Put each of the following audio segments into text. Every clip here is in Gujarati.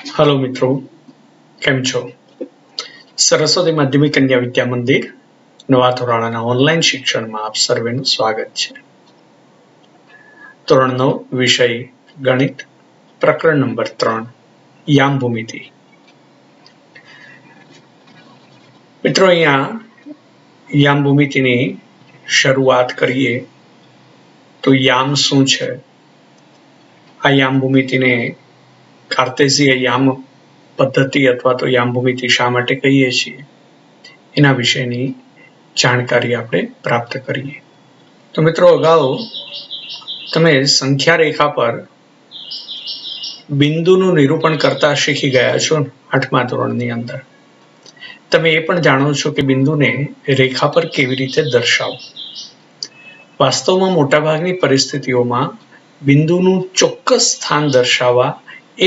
हेलो मित्रों, केम छो? सरस्वती माध्यमिक कन्या विद्या मंदिर नवा धोरણના ઓનલાઈન શિક્ષણમાં આપ સર્વેનું સ્વાગત છે. ધોરણ 9 વિષય ગણિત, પ્રકરણ નંબર 3 યામ ભૂમિતિ. મિત્રો, અહીંયા યામ ભૂમિતિની શરૂઆત કરીએ તો યામ શું છે? આ યામ ભૂમિતિને કાર્ટેશીય યામ પદ્ધતિ અથવા તો યામ ભૂમિતિ શા માટે કહીએ છીએ એના વિશેની જાણકારી આપણે પ્રાપ્ત કરીએ. તો મિત્રો, અગાઉ તમે સંખ્યા રેખા પર બિંદુનું નિરૂપણ કરતા શીખી ગયા છો 8મા ધોરણની અંદર. તમે એ પણ જાણો છો કે બિંદુને રેખા પર કેવી રીતે દર્શાવવું. વાસ્તવમાં મોટાભાગની પરિસ્થિતિઓમાં બિંદુનું ચોક્કસ સ્થાન દર્શાવવા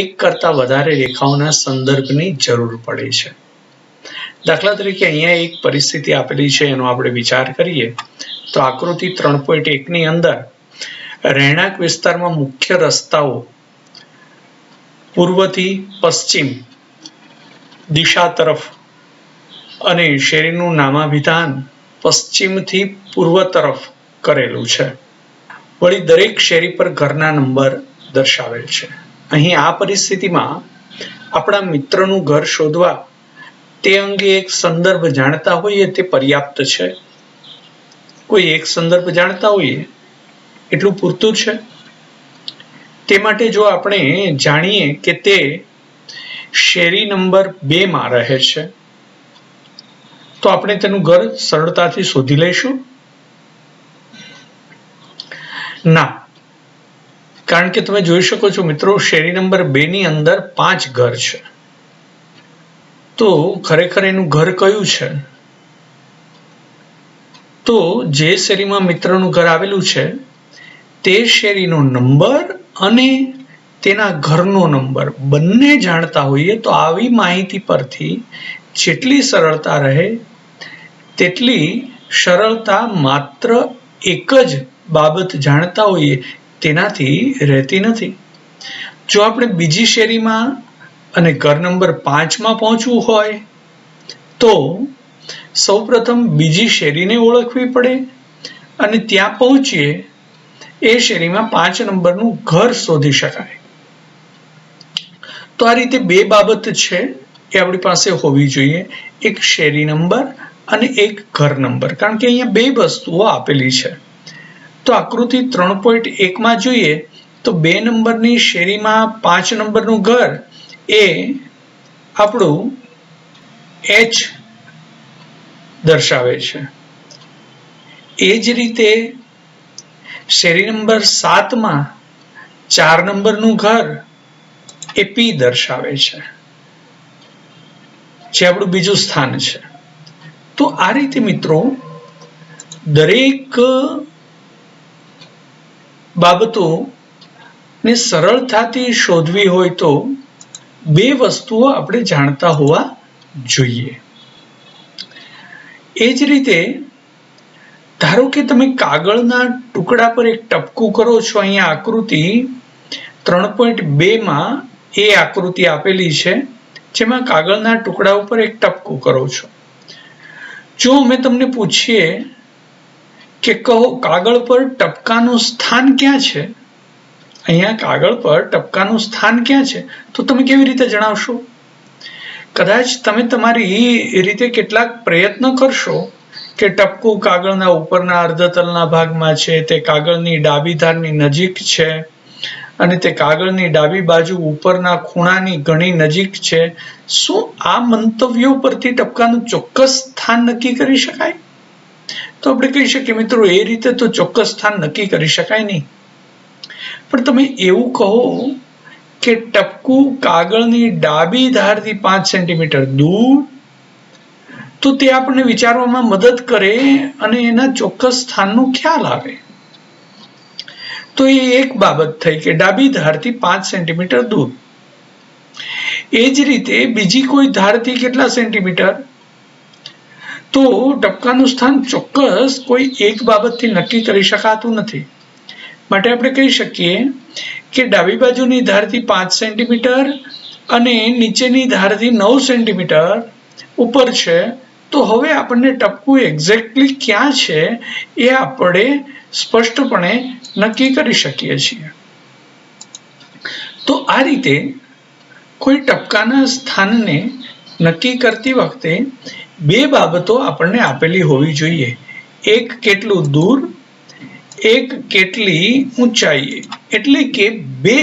એક કરતા વધારે રેખાઓના સંદર્ભની જરૂર પડે છે. દાખલા તરીકે અહીંયા એક પરિસ્થિતિ આપેલી છે, એનો આપણે વિચાર કરીએ તો આકૃતિ 3.1 ની અંદર રહેણાંક વિસ્તારમાં મુખ્ય રસ્તાઓ પૂર્વથી પશ્ચિમ દિશા તરફ અને શેરીનું નામાભિધાન પશ્ચિમથી પૂર્વ તરફ કરેલું છે. વળી દરેક શેરી પર ઘરના નંબર દર્શાવેલ છે. અહીં આ પરિસ્થિતિમાં આપણા મિત્રનું ઘર શોધવા તે અંગે એક સંદર્ભ જાણતા હોઈએ તે પર્યાપ્ત છે. કોઈ એક સંદર્ભ જાણતા હોઈએ એટલું પૂરતું છે. તે માટે જો આપણે જાણીએ કે તે શેરી નંબર 2 માં રહે છે તો આપણે તેનું ઘર સરળતાથી શોધી લઈશું? ના, કારણ કે તમે જોઈ શકો છો મિત્રો, શેરી નંબર 2 ની અંદર 5 ઘર છે. તો ખરેખર એનું ઘર કયું છે? તો જે શેરીમાં મિત્રનું ઘર આવેલું છે તે શેરીનો નંબર અને તેના ઘરનો નંબર બંને જાણતા હોઈએ તો આવી માહિતી પરથી જેટલી સરળતા રહે તેટલી સરળતા માત્ર એક જ બાબત જાણતા હોઈએ તેનાથી રહેતી નથી. જો આપણે બીજી શેરીમાં અને ઘર નંબર 5 માં પહોંચવું હોય તો સૌપ્રથમ બીજી શેરીને ઓળખવી પડે અને ત્યાં પહોંચીએ એ શેરીમાં 5 નંબરનું ઘર શોધી શકાય. તો આ રીતે બે બાબત છે એ આપણી પાસે હોવી જોઈએ, એક શેરી નંબર અને એક ઘર નંબર. કારણ કે અહીંયા બે વસ્તુઓ આપેલી છે. તો આકૃતિ 3.1 માં જોઈએ તો 2 નંબરની શેરીમાં 5 નંબરનું ઘર એ આપણું H દર્શાવે છે. એ જ રીતે શેરી નંબર 7 માં 4 નંબરનું ઘર એ P દર્શાવે છે, જે આપણું બીજું સ્થાન છે. તો આ રીતે મિત્રો દરેક બાબતો ને સરળતાથી શોધવી હોય તો બે વસ્તુઓ આપણે જાણતા હોવા જોઈએ. એ જ રીતે ધારો કે તમે કાગળના ટુકડા પર એક ટપકું કરો છો. અહીંયા આકૃતિ 3.2 માં એ આકૃતિ આપેલી છે જેમાં કાગળના ટુકડા ઉપર એક ટપકું કરો છો. જો અમે તમને પૂછીએ કે કહો કાગળ પર ટપકાનું સ્થાન ક્યાં છે, અહીંયા કાગળ પર ટપકાનું સ્થાન ક્યાં છે, તો તમે કેવી રીતે જણાવશો? કદાચ તમે તમારી રીતે કેટલાક પ્રયત્ન કરશો કે ટપકું કાગળના ઉપરના અર્ધતલના ભાગમાં છે, તે કાગળની ડાબી ધારની નજીક છે અને તે કાગળની ડાબી બાજુ ઉપરના ખૂણાની ઘણી નજીક છે. શું આ મંતવ્યો પરથી ટપકાનું ચોક્કસ સ્થાન નક્કી કરી શકાય? તો આપણે કહી શકીએ મિત્રો, એ રીતે તો ચોક્કસ સ્થાન નક્કી કરી શકાય નહીં. પણ તમે એવું કહો કે ટપકું કાગળની ડાબી ધારથી 5 સેન્ટીમીટર દૂર, તો તે આપણને વિચારવામાં મદદ કરે અને એના ચોક્કસ સ્થાનનો ખ્યાલ આવે. તો એ એક બાબત થઈ કે ડાબી ધારથી 5 સેન્ટીમીટર દૂર. એ જ રીતે બીજી કોઈ ધારથી કેટલા સેન્ટીમીટર, તો ટપકાનું સ્થાન ચોક્કસ કોઈ એક બાબતથી નક્કી કરી શકાતું નથી. માટે આપણે કહી શકીએ કે ડાબી બાજુની ધારથી 5 સેન્ટીમીટર અને નીચેની ધારથી 9 સેન્ટીમીટર ઉપર છે, તો હવે આપણને ટપકું એક્ઝેક્ટલી ક્યાં છે એ આપણે સ્પષ્ટપણે નક્કી કરી શકીએ છીએ. તો આ રીતે કોઈ ટપકાના સ્થાનને નક્કી કરતી વખતે બે બાબતો આપણને આપેલી હોવી જોઈએ. એક કેટલું દૂર, એક કેટલી ઊંચાઈ. એટલે કે બે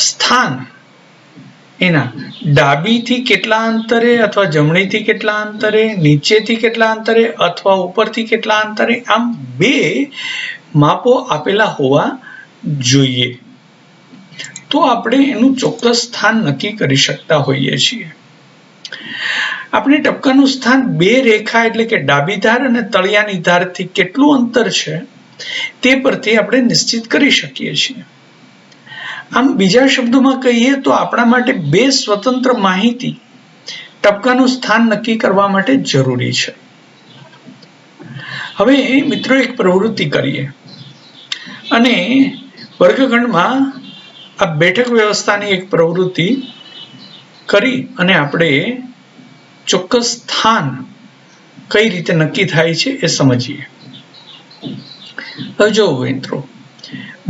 સ્થાન એના ડાબીથી કેટલા અંતરે અથવા જમણીથી કેટલા અંતરે, નીચેથી કેટલા અંતરે અથવા ઉપરથી કેટલા અંતરે, આમ બે માપો આપેલા હોવા જોઈએ. તો આપણે એનું ચોક્કસ સ્થાન નક્કી કરી શકતા હોઈએ છીએ. આપણે ટપકાનું સ્થાન બે રેખા એટલે કે ડાબી ધાર અને તળિયાની ધારથી કેટલું અંતર છે તે પરથી આપણે નિશ્ચિત કરી શકીએ છીએ. આમ બીજા શબ્દોમાં કહીએ તો આપણા માટે બે સ્વતંત્ર માહિતી ટપકાનું સ્થાન નક્કી કરવા માટે જરૂરી છે. હવે મિત્રો એક પ્રવૃત્તિ કરીએ અને વર્ગખંડમાં આ બેઠક વ્યવસ્થાની એક પ્રવૃત્તિ કરી અને આપણે ચોક્કસ સ્થાન કઈ રીતે નક્કી થાય છે એ સમજીએ. હવે જો મિત્રો,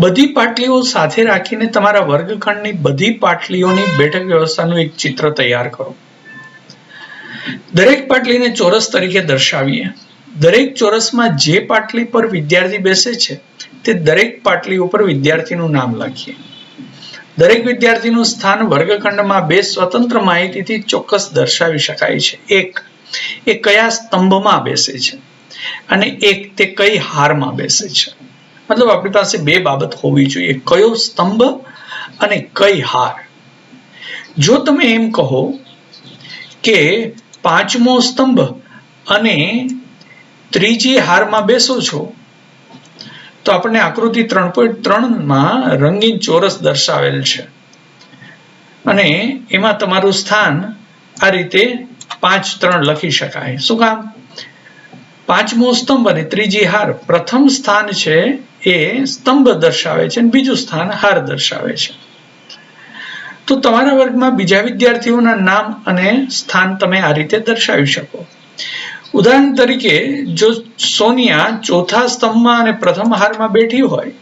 બધી પાટલીઓ સાથે રાખીને તમારા વર્ગખંડની બધી પાટલીઓની બેઠક વ્યવસ્થાનું એક ચિત્ર તૈયાર કરો. દરેક પાટલીને ચોરસ તરીકે દર્શાવીએ. દરેક ચોરસમાં જે પાટલી પર વિદ્યાર્થી બેસે છે તે દરેક પાટલી ઉપર વિદ્યાર્થીનું નામ લખીએ. દરેક વિદ્યાર્થીનું સ્થાન વર્ગખંડમાં બે સ્વતંત્ર માહિતીથી ચોક્કસ દર્શાવી શકાય છે. એક, એ કયા સ્તંભમાં બેસે છે, અને એક, તે કઈ હારમાં બેસે છે. મતલબ આપણી પાસે બે બાબત હોવી જોઈએ, કયો સ્તંભ અને કઈ હાર. જો તમે એમ કહો કે પાંચમો સ્તંભ અને ત્રીજી હારમાં બેસો છો, તો આપણને આકૃતિ 3.3માં રંગીન ચોરસ દર્શાવેલ છે અને એમાં તમારું સ્થાન આ રીતે 5-3 લખી શકાય. શું કામ? પાંચમો સ્તંભ અને ત્રીજી હાર, પ્રથમ સ્થાન છે એ સ્તંભ દર્શાવે છે અને બીજું સ્થાન હાર દર્શાવે છે. તો તમારા વર્ગમાં બીજા વિદ્યાર્થીઓના નામ અને સ્થાન તમે આ રીતે દર્શાવી શકો. ઉદાહરણ તરીકે, જો સોનિયા ચોથા સ્તંભમાં અને પ્રથમ હારમાં બેઠી હોય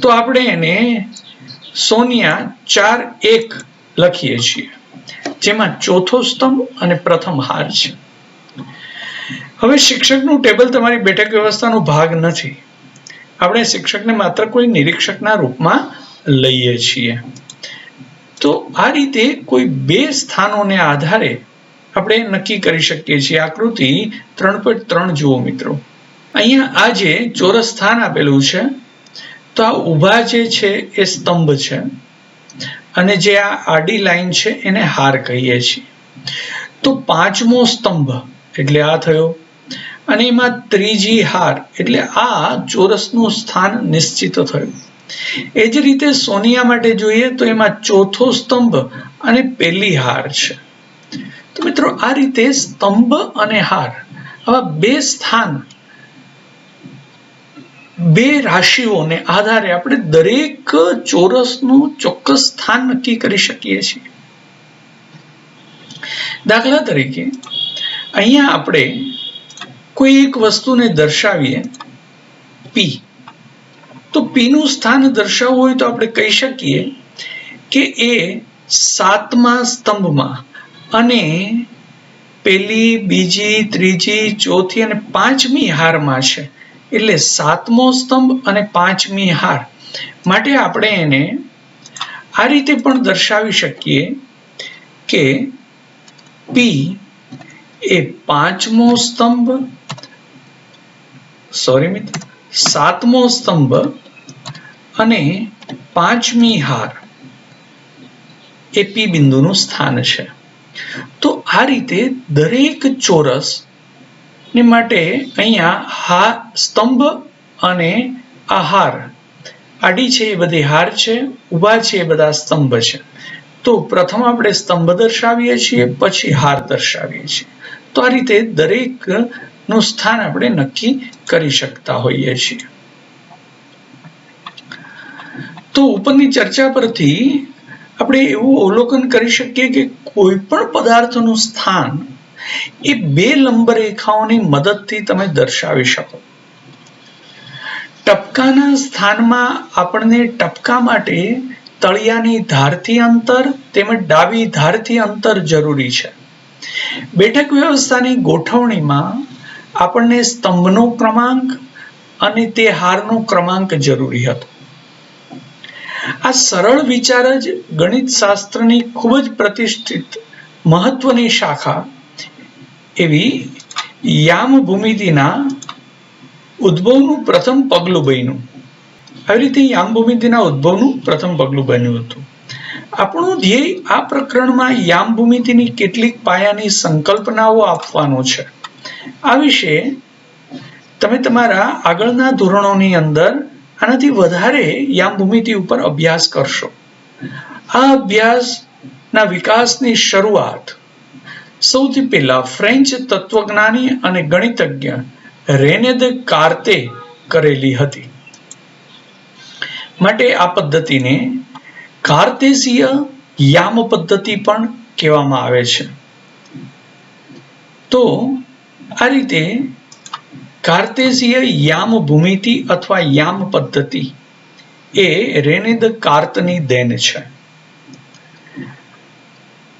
તો આપણે એને સોનિયા 4-1 લખીએ છીએ, જેમાં ચોથો સ્તંભ અને પ્રથમ હાર છે. હવે શિક્ષકનું ટેબલ તમારી બેઠક વ્યવસ્થાનો ભાગ નથી. આપણે શિક્ષકને માત્ર કોઈ નિરીક્ષકના રૂપમાં લઈએ છીએ. તો આ રીતે કોઈ બે સ્થાનોને આધારે આપણે નક્કી કરી શકીએ છીએ. આકૃતિ 3.3 જુઓ મિત્રો. અહીંયા આ જે ચોરસ સ્થાન આપેલું છે, તો આ ઊભા જે છે એ સ્તંભ છે અને જે આ આડી લાઈન છે એને હાર કહીએ છીએ. તો પાંચમો સ્તંભ એટલે આ થયો અને એમાં ત્રીજી હાર એટલે આ ચોરસનું સ્થાન નિશ્ચિત થયું. એ જ રીતે સોનિયા માટે જોઈએ તો એમાં ચોથો સ્તંભ અને પહેલી હાર છે. તો મિત્રો આ રીતે સ્તંભ અને હાર, આવા બે સ્થાન, બે રાશિઓને આધારે આપણે દરેક ચોરસનું ચોક્કસ સ્થાન નક્કી કરી શકીએ છીએ. દાખલા તરીકે અહીંયા આપણે કોઈ એક વસ્તુને દર્શાવીએ પી, તો પી નું સ્થાન દર્શાવવું હોય તો આપણે કહી શકીએ કે એ 7મા સ્તંભમાં અને પહેલી, બીજી, ત્રીજી, ચોથી અને 5મી હારમાં છે. એટલે 7મો સ્તંભ અને 5મી હાર માટે આપણે એને આ રીતે પણ દર્શાવી શકીએ કે પી એ 5મો સ્તંભ, 7મો સ્તંભ અને 5મી હાર એ પી બિંદુનું સ્થાન છે. તો આ રીતે દરેક ચોરસ ને માટે અહીંયા સ્તંભ અને આ હાર, આડી છે એ બધી હાર છે, ઊભા છે એ બધા સ્તંભ છે. તો પ્રથમ આપણે સ્તંભ દર્શાવીએ છીએ, પછી હાર દર્શાવીએ છીએ. તો આ રીતે દરેક નું સ્થાન આપણે નક્કી કરી શકતા હોઈએ છીએ. તો ઉપરની ચર્ચા પરથી આપણે એવું અવલોકન કરી શકીએ કે કોઈ પણ પદાર્થનું સ્થાન એ બે લંબ રેખાઓની મદદથી તમે દર્શાવી શકો. ટપકાના સ્થાનમાં આપણને ટપકા માટે તળિયાની ધારથી અંતર તેમજ ડાબી ધારથી અંતર જરૂરી છે. બેઠક વ્યવસ્થાની ગોઠવણીમાં આપણને સ્તંભનો ક્રમાંક અને તે હારનો ક્રમાંક જરૂરી હતો. આ સરળ વિચાર જ ગણિત શાસ્ત્રની ખૂબ જ પ્રતિષ્ઠિત મહત્વની શાખા એવી યામ ભૂમિતિના ઉદ્ભવનું પ્રથમ પગલું બન્યું. આવી રીતે યામ ભૂમિતિના ઉદ્ભવનું પ્રથમ પગલું બન્યું હતું. આપણું ધ્યેય આ પ્રકરણમાં યામ ભૂમિતિની કેટલીક પાયાની સંકલ્પનાઓ આપવાનો છે. આ વિશે તમે તમારા આગળના ધોરણોની અંદર આનાથી વધારે યામ ભૂમિતિ ઉપર અભ્યાસ કરશો. આ અભ્યાસના વિકાસની શરૂઆત સૌથી પહેલા ફ્રેન્ચ તત્વજ્ઞાની અને ગણિતજ્ઞ રેને દેકાર્તે કરેલી હતી. માટે આ પદ્ધતિને કાર્તેશીય યામ પદ્ધતિ પણ કહેવામાં આવે છે. તો આ રીતે કાર્તેશીય યામ ભૂમિતિ અથવા યામ પદ્ધતિ એ રેને દેકાર્તની દેન છે.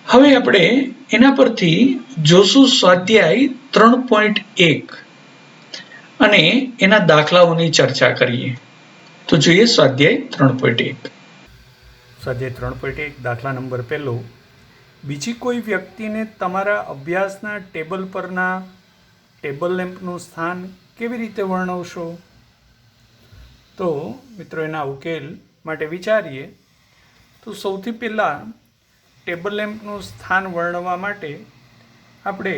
હવે આપણે એના પરથી જોશું સ્વાધ્યાય 3.1 અને એના દાખલાઓની ચર્ચા કરીએ. તો જોઈએ સ્વાધ્યાય 3.1. સ્વાધ્યાય 3.1 દાખલા નંબર 1. બીજી કોઈ વ્યક્તિને તમારા અભ્યાસના ટેબલ પરના ટેબલ લેમ્પનું સ્થાન કેવી રીતે વર્ણવશો? તો મિત્રો એના ઉકેલ માટે વિચારીએ તો સૌથી પહેલાં ટેબલ લેમ્પનું સ્થાન વર્ણવવા માટે આપણે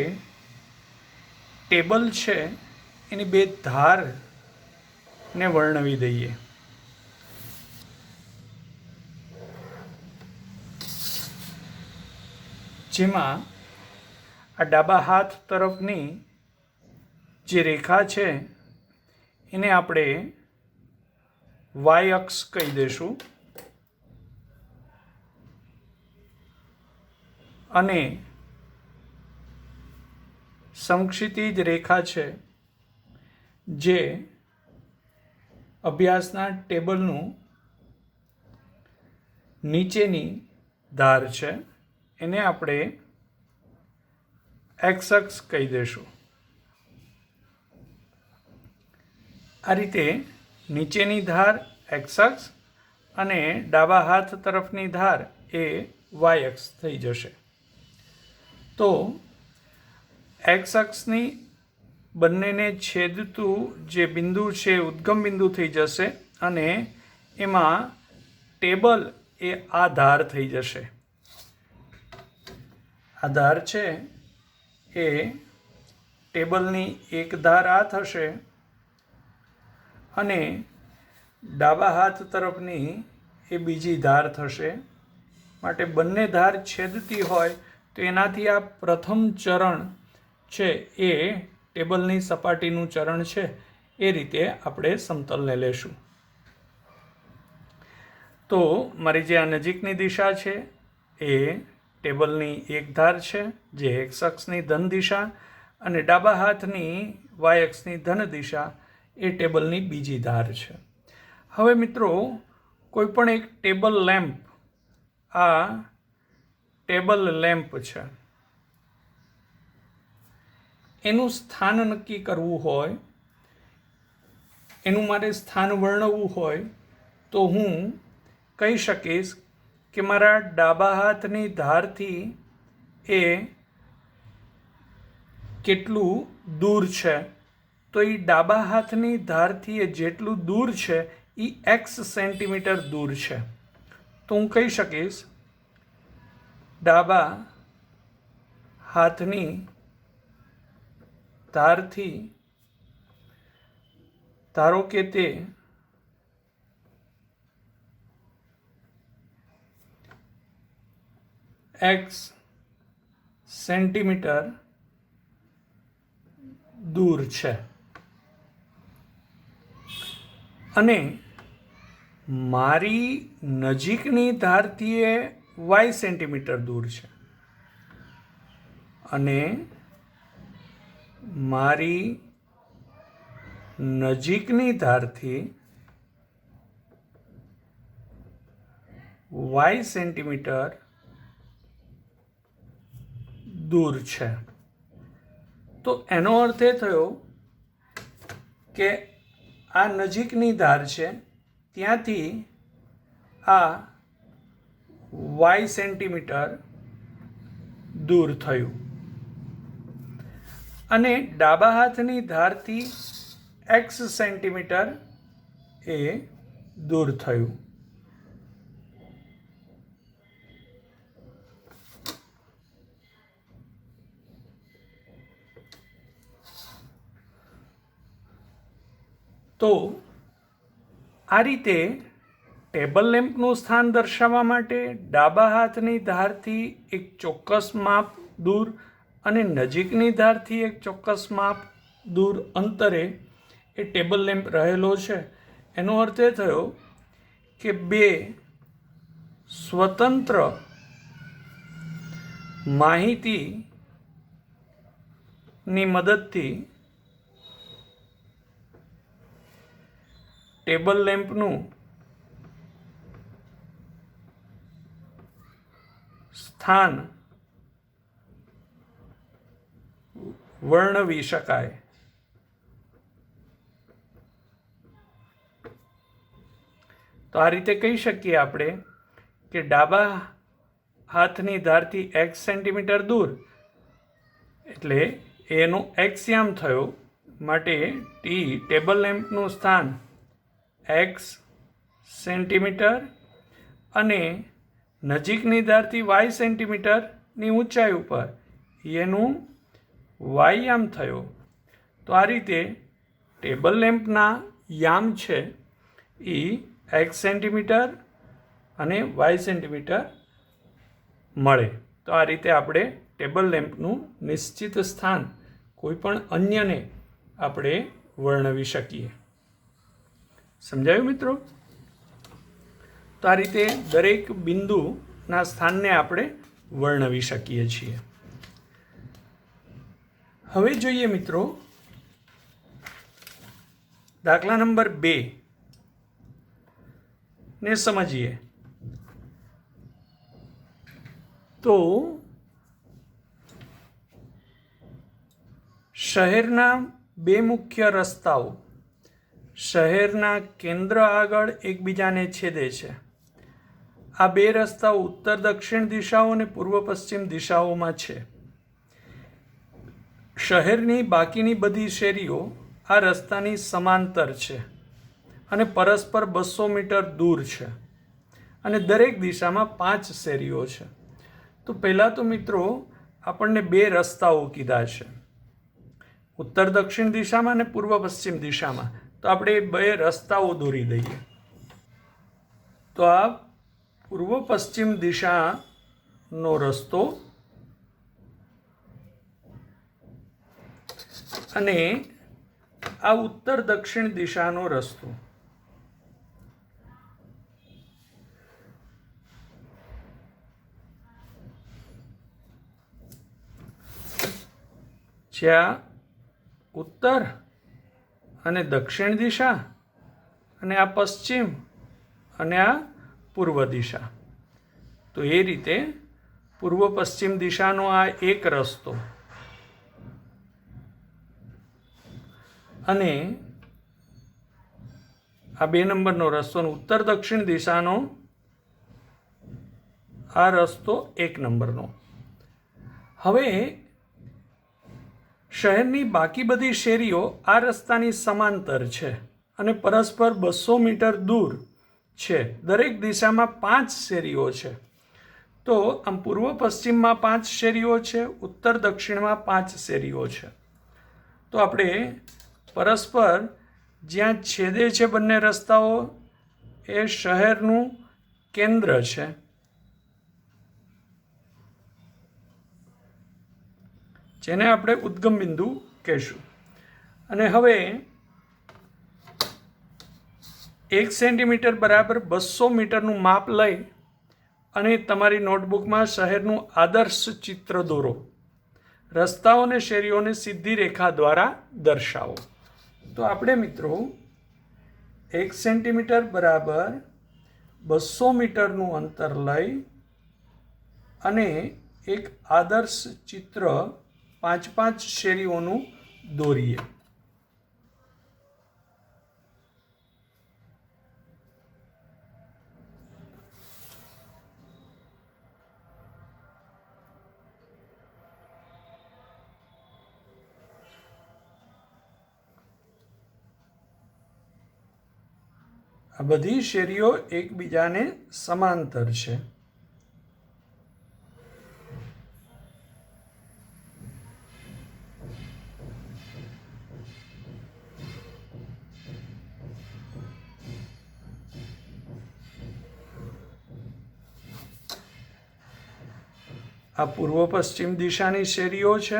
ટેબલ છે એની બે ધારને વર્ણવી દઈએ. જેમાં આ ડાબા હાથ તરફની જે રેખા છે એને આપણે વાય અક્ષ કહી દઈશું અને સમક્ષિતિજ રેખા છે જે અભ્યાસના ટેબલનું નીચેની ધાર છે એને આપણે એક્સ અક્ષ કહી દઈશું. આ રીતે નીચેની ધાર એક્સ અક્ષ અને ડાબા હાથ તરફની ધાર એ વાય અક્ષ થઈ જશે. તો એક્સ અક્ષની બંનેને છેદતું જે બિંદુ છે ઉદ્ગમ બિંદુ થઈ જશે અને એમાં ટેબલ એ આ ધાર થઈ જશે. આ ધાર છે એ ટેબલની એક ધાર આ થશે અને ડાબા હાથ તરફની એ બીજી ધાર થશે. માટે બંને ધાર છેદતી હોય તો એનાથી આ પ્રથમ ચરણ છે એ ટેબલની સપાટીનું ચરણ છે એ રીતે આપણે સમતલને લેશું. તો મારી જે આ નજીકની દિશા છે એ ટેબલની એક ધાર છે જે એક્સ અક્ષની ધન દિશા અને ડાબા હાથની વાય અક્ષની ધન દિશા એ ટેબલની બીજી ધાર છે. હવે મિત્રો કોઈ પણ એક ટેબલ લેમ્પ, આ ટેબલ લેમ્પ છે, એનું સ્થાન નક્કી કરવું હોય, એનું મારે સ્થાન વર્ણવવું હોય તો હું કહી શકીશ કે મારા ડાબા હાથની ધારથી એ કેટલું દૂર છે. તો એ ડાબા હાથની ધારથી એ જેટલું દૂર છે એ એક્સ સેન્ટીમીટર દૂર છે. તો હું કહી શકીશ ડાબા હાથની ધારથી ધારો કે તે એક્સ સેન્ટીમીટર દૂર છે અને મારી નજીકની ધારથી એ વાય સેન્ટીમીટર દૂર છે અને મારી નજીકની ધારથી વાય સેન્ટીમીટર દૂર છે. તો એનો અર્થ એ થયો કે આ નજીકની ધાર છે ત્યાંથી આ વાય સેન્ટીમીટર દૂર થયું અને ડાબા હાથની ધારથી એક્સ સેન્ટીમીટર એ દૂર થયું. તો આ રીતે ટેબલ લેમ્પનું સ્થાન દર્શાવવા માટે ડાબા હાથની ધારથી એક ચોક્કસ માપ દૂર અને નજીકની ધારથી એક ચોક્કસ માપ દૂર અંતરે એ ટેબલ લેમ્પ રહેલો છે. એનો અર્થ એ થયો કે બે સ્વતંત્ર માહિતીની મદદથી ટેબલ લેમ્પનું સ્થાન વર્ણવી શકાય. તો આ રીતે કહી શકીએ આપણે કે ડાબા હાથની ધારથી એક્સ સેન્ટીમીટર દૂર એટલે એનો એક્સયામ થયો માટે ટેબલ લેમ્પનું સ્થાન એક્સ સેન્ટીમીટર અને નજીકની ધારથી વાય સેન્ટીમીટરની ઊંચાઈ ઉપર એનું વાય યામ થયો. તો આ રીતે ટેબલ લેમ્પના યામ છે એ એક્સ સેન્ટીમીટર અને વાય સેન્ટીમીટર મળે. તો આ રીતે આપણે ટેબલ લેમ્પનું નિશ્ચિત સ્થાન કોઈ પણ અન્યને આપણે વર્ણવી શકીએ. સમજાયું મિત્રો? તો આ રીતે દરેક બિંદુના સ્થાનને આપણે વર્ણવી શકીએ છીએ. હવે જોઈએ મિત્રો દાખલા નંબર 2 ને સમજીએ. તો શહેરના બે મુખ્ય રસ્તાઓ શહેરના કેન્દ્ર આગળ એકબીજાને છેદે છે. આ બે રસ્તાઓ ઉત્તર દક્ષિણ દિશાઓ અને પૂર્વ પશ્ચિમ દિશાઓમાં છે. શહેરની બાકીની બધી શેરીઓ આ રસ્તાની સમાંતર છે અને પરસ્પર 200 મીટર દૂર છે અને દરેક દિશામાં 5 શેરીઓ છે. તો પહેલાં તો મિત્રો આપણને બે રસ્તાઓ કીધા છે ઉત્તર દક્ષિણ દિશામાં અને પૂર્વ પશ્ચિમ દિશામાં. તો આપણે બે રસ્તાઓ દોરી દઈએ. તો આ પૂર્વ પશ્ચિમ દિશાનો રસ્તો અને આ ઉત્તર દક્ષિણ દિશાનો રસ્તો. જ્યાં ઉત્તર અને દક્ષિણ દિશા અને આ પશ્ચિમ અને આ પૂર્વ દિશા. તો એ રીતે પૂર્વ પશ્ચિમ દિશાનો આ એક રસ્તો અને આ 2 નંબરનો રસ્તો અને ઉત્તર દક્ષિણ દિશાનો આ રસ્તો 1 નંબરનો. હવે શહેરની બાકી બધી શેરીઓ આ રસ્તાની સમાંતર છે અને પરસ્પર 200 મીટર દૂર છે. દરેક દિશામાં 5 શેરીઓ છે. તો આમ પૂર્વ પશ્ચિમમાં 5 શેરીઓ છે, ઉત્તર દક્ષિણમાં 5 શેરીઓ છે. તો આપણે પરસ્પર જ્યાં છેદે છે બંને રસ્તાઓ એ શહેરનું કેન્દ્ર છે જેને આપણે ઉદ્ગમ બિંદુ કહીશું. અને હવે 1 સેન્ટીમીટર બરાબર 200 મીટરનું માપ લઈ અને તમારી નોટબુકમાં શહેરનું આદર્શ ચિત્ર દોરો. રસ્તાઓ અને શેરીઓને સીધી રેખા દ્વારા દર્શાવો. તો આપણે મિત્રો 1 સેન્ટીમીટર બરાબર 200 મીટરનું અંતર લઈ અને એક આદર્શ ચિત્ર 5-5 શેરીઓનું દોરીએ. આ બધી શેરીઓ એકબીજાને સમાંતર છે. આ પૂર્વ પશ્ચિમ દિશાની શેરીઓ છે.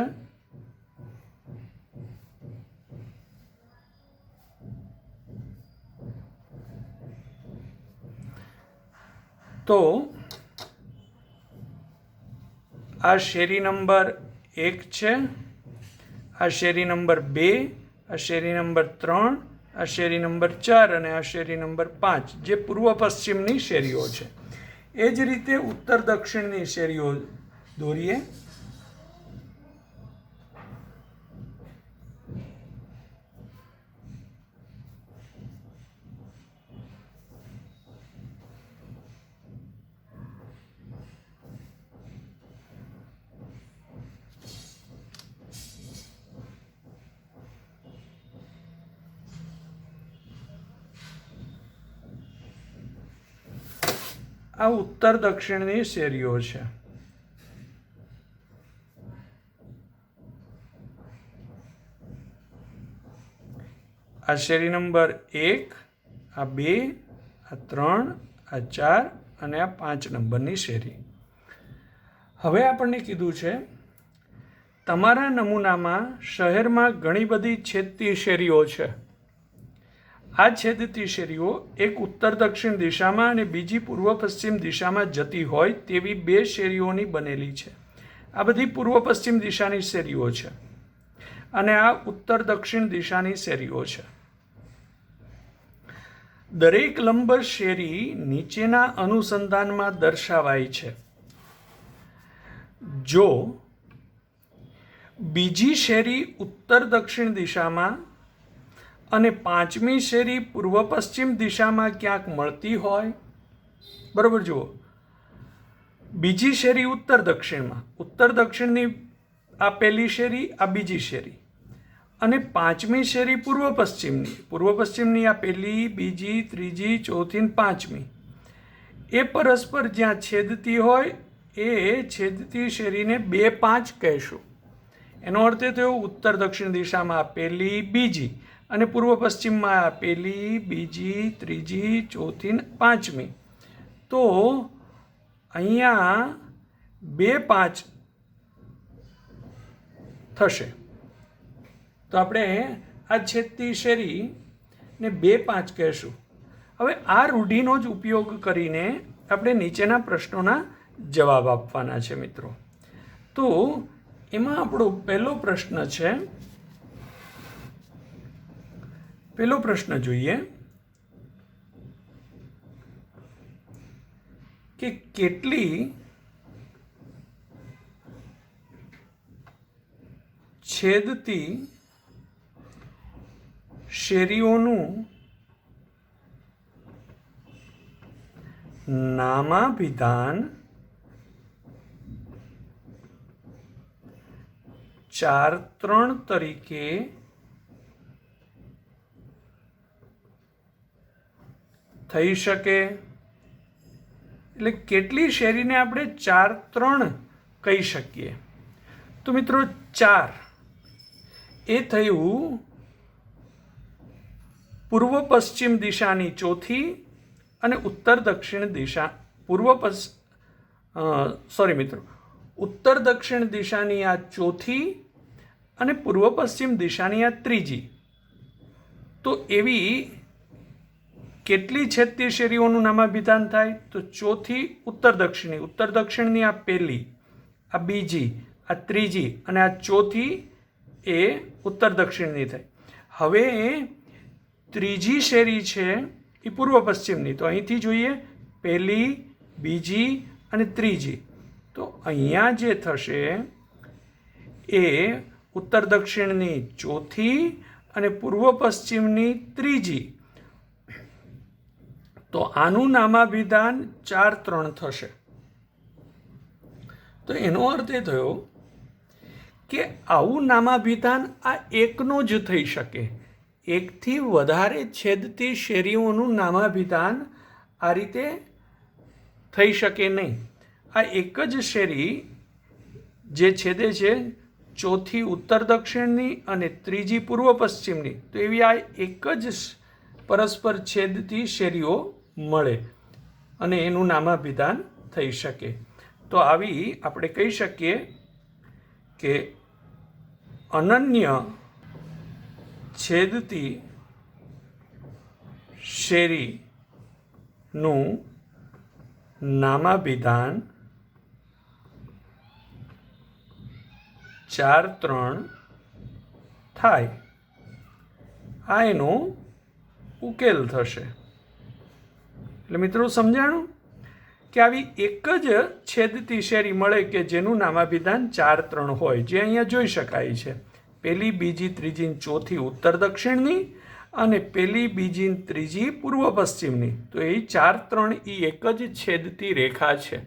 તો આ શેરી નંબર 1 છે, આ શેરી નંબર 2, આ શેરી નંબર 3, આ શેરી નંબર 4 અને આ શેરી નંબર 5 જે પૂર્વ પશ્ચિમની શેરીઓ છે. એ જ રીતે ઉત્તર દક્ષિણની શેરીઓ દોરીએ. આ ઉત્તર દક્ષિણની શેરીઓ છે. આ શેરી નંબર 1, આ 2, આ 3, આ 4 અને આ 5 નંબરની શેરી. હવે આપણને કીધું છે તમારા નમૂનામાં શહેરમાં ઘણી બધી છેદતી શેરીઓ છે. આ છેદતી શેરીઓ એક ઉત્તર દક્ષિણ દિશામાં અને બીજી પૂર્વ પશ્ચિમ દિશામાં જતી હોય તેવી 2 શેરીઓની બનેલી છે. આ બધી પૂર્વ પશ્ચિમ દિશાની શેરીઓ છે અને આ ઉત્તર દક્ષિણ દિશાની શેરીઓ છે. દરેક લંબ શેરી નીચેના અનુસંધાનમાં દર્શાવાય છે. જો બીજી શેરી ઉત્તર દક્ષિણ દિશામાં અને 5મી શેરી પૂર્વ પશ્ચિમ દિશામાં ક્યાંક મળતી હોય, બરાબર, જુઓ, બીજી શેરી ઉત્તર દક્ષિણમાં, ઉત્તર દક્ષિણની આ પહેલી શેરી, આ બીજી શેરી, અને 5મી શેરી પૂર્વ પશ્ચિમની આ પહેલી, બીજી, ત્રીજી, ચોથી અને 5મી, એ પરસ્પર જ્યાં છેદતી હોય એ છેદતી શેરીને 2-5 કહેશું. એનો અર્થ એ થયો ઉત્તર દક્ષિણ દિશામાં આ પહેલી, બીજી, અને પૂર્વ પશ્ચિમમાં આ પહેલી, બીજી, ત્રીજી, ચોથી અને 5મી. તો અહીંયા 2-5 થશે. તો આપણે આ છેદતી શેરીને 2-5 કહેશું. હવે આ રૂઢિનો જ ઉપયોગ કરીને આપણે નીચેના પ્રશ્નોના જવાબ આપવાના છે મિત્રો. તો એમાં આપણો પહેલો પ્રશ્ન જોઈએ કે કેટલી છેદતી શેરીઓનું નામાભિધાન 4-3 તરીકે થઈ શકે. એટલે કેટલી શેરીને આપણે 4-3 કહી શકીએ? તો મિત્રો 4 એ થયું પૂર્વ પશ્ચિમ દિશાની ચોથી અને ઉત્તર દક્ષિણ દિશા ઉત્તર દક્ષિણ દિશાની આ ચોથી અને પૂર્વ પશ્ચિમ દિશાની આ ત્રીજી. તો એવી કેટલી છેદતી શેરીઓનું નામાભિધાન થાય? તો ચોથી ઉત્તર દક્ષિણી. ઉત્તર દક્ષિણની આ પહેલી, આ બીજી, આ ત્રીજી અને આ ચોથી એ ઉત્તર દક્ષિણની થઈ. હવે ત્રીજી શેરી છે એ પૂર્વ પશ્ચિમની. તો અહીંથી જોઈએ પહેલી, બીજી અને ત્રીજી. તો અહીંયા જે થશે એ ઉત્તર દક્ષિણની ચોથી અને પૂર્વ પશ્ચિમની ત્રીજી. તો આનું નામાભિધાન 4-3 થશે. તો એનો અર્થ એ થયો કે આવું નામાભિધાન આ એકનો જ થઈ શકે. એકથી વધારે છેદતી શેરીઓનું નામાભિધાન આ રીતે થઈ શકે નહીં. આ એક જ શેરી જે છેદે છે ચોથી ઉત્તર દક્ષિણની અને ત્રીજી પૂર્વ પશ્ચિમની, તો એવી આ એક જ પરસ્પર છેદતી શેરીઓ મળે અને એનું નામાભિધાન થઈ શકે. તો આવી આપણે કહી શકીએ કે અનન્ય છેદતી શેરીનું નામાભિધાન 4-3 થાય. આ એનો ઉકેલ થશે. એટલે મિત્રો સમજાણું કે આવી એક જ છેદતી શેરી મળે કે જેનું નામાભિધાન 4-3 હોય, જે અહીંયા જોઈ શકાય છે. પહેલી, બીજી, ત્રીજી, ચોથી ઉત્તર દક્ષિણની અને પહેલી, બીજી, ત્રીજી પૂર્વ પશ્ચિમની. તો એ 4-3 એ એક જ છેદતી રેખા છે.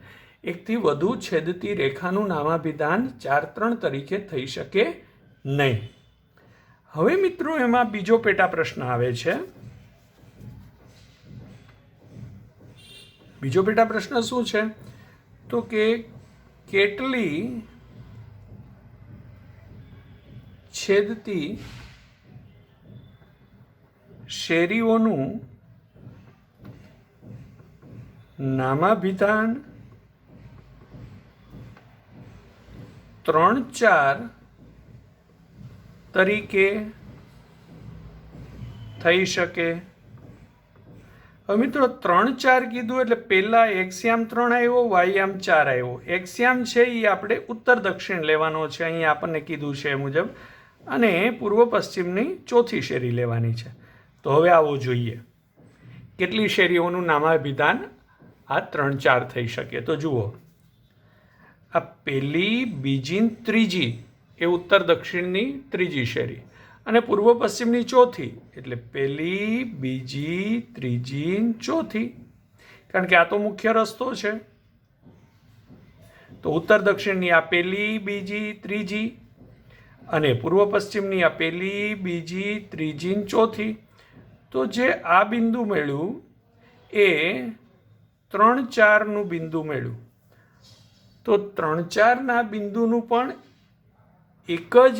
એકથી વધુ છેદતી રેખાનું નામાભિધાન 4-3 તરીકે થઈ શકે નહીં. હવે મિત્રો એમાં બીજો પેટા પ્રશ્ન આવે છે. બીજો પેટા પ્રશ્ન શું છે? તો કે કેટલી છેદતી શેરીઓનું નામાભિધાન 3-4 તરીકે થઈ શકે? હવે મિત્રો 3-4 કીધું એટલે પહેલા એક્સયામ 3 આવ્યો, વાયયામ 4 આવ્યો. એક્સયામ છે એ આપણે ઉત્તર દક્ષિણ લેવાનો છે, અહીંયા આપણને કીધું છે એ મુજબ, અને પૂર્વ પશ્ચિમની ચોથી શેરી લેવાની છે. તો હવે આવો જોઈએ કેટલી શેરીઓનું નામાભિધાન આ 3-4 થઈ શકે. તો જુઓ, આ પહેલી, બીજી, ત્રીજી એ ઉત્તર દક્ષિણની ત્રીજી શેરી અને પૂર્વ પશ્ચિમની ચોથી, એટલે પહેલી, બીજી, ત્રીજી, ચોથી. કારણ કે આ તો મુખ્ય રસ્તો છે. તો ઉત્તર દક્ષિણની આ પહેલી, બીજી, ત્રીજી અને પૂર્વ પશ્ચિમની આ પહેલી, બીજી, ત્રીજી, ચોથી. તો જે આ બિંદુ મળ્યું એ 3-4નું બિંદુ મળ્યું. તો 3-4ના બિંદુનું પણ એક જ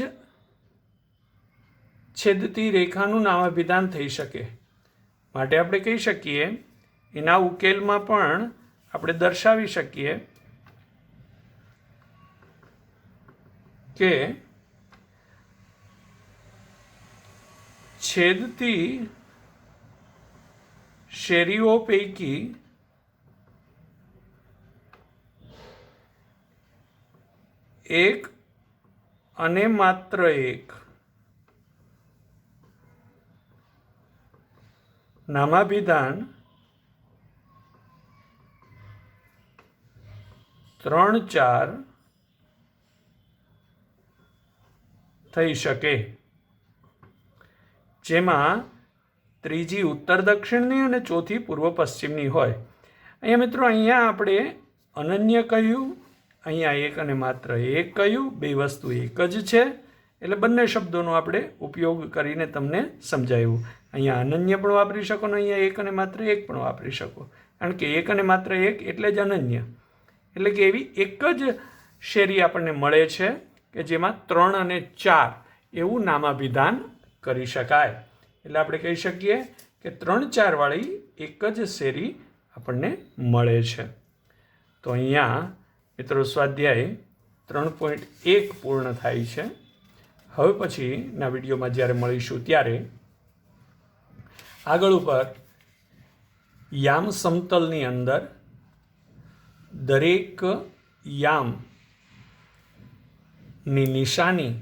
છેદતી રેખાનું નામાભિધાન થઈ શકે. માટે આપણે કહી શકીએ, એના ઉકેલમાં પણ આપણે દર્શાવી શકીએ કે છેદતી શેરીઓ પૈકી એક અને માત્ર એક નામાભિધાન 3-4 થઈ શકે, જેમાં ત્રીજી ઉત્તર દક્ષિણની અને ચોથી પૂર્વ પશ્ચિમની હોય. અહીંયા મિત્રો અહીંયા આપણે અનન્ય કહ્યું, અહીંયા એક અને માત્ર એક કહ્યું. બે વસ્તુ એક જ છે એટલે બંને શબ્દોનો આપણે ઉપયોગ કરીને તમને સમજાવ્યું. અહીંયા અનન્ય પણ વાપરી શકો ને અહીંયા એક અને માત્ર એક પણ વાપરી શકો. કારણ કે એક અને માત્ર એક એટલે જ અનન્ય. એટલે કે એવી એક જ શેરી આપણને મળે છે કે જેમાં 3 અને 4 એવું નામાભિધાન કરી શકાય. એટલે આપણે કહી શકીએ કે 3-4 વાળી એક જ શેરી આપણને મળે છે. તો અહીંયા મિત્રો સ્વાધ્યાય 3.1 પૂર્ણ થાય છે. હવે પછીના વિડીયોમાં જ્યારે મળીશું ત્યારે આગળ ઉપર યામ સમતલની અંદર દરેક યામની નિશાની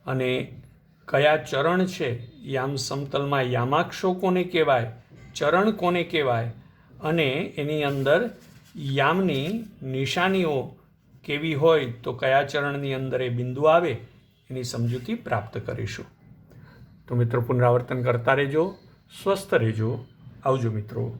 અને કયા ચરણ છે, યામ સમતલમાં યામાક્ષો કોને કહેવાય, ચરણ કોને કહેવાય, અને એની અંદર યામની નિશાનીઓ કેવી હોય તો કયા ચરણની અંદર એ બિંદુ આવે એની સમજૂતી પ્રાપ્ત કરીશું. તો મિત્રો પુનરાવર્તન કરતા રહેજો, સ્વસ્થ રહેજો. આવજો મિત્રો.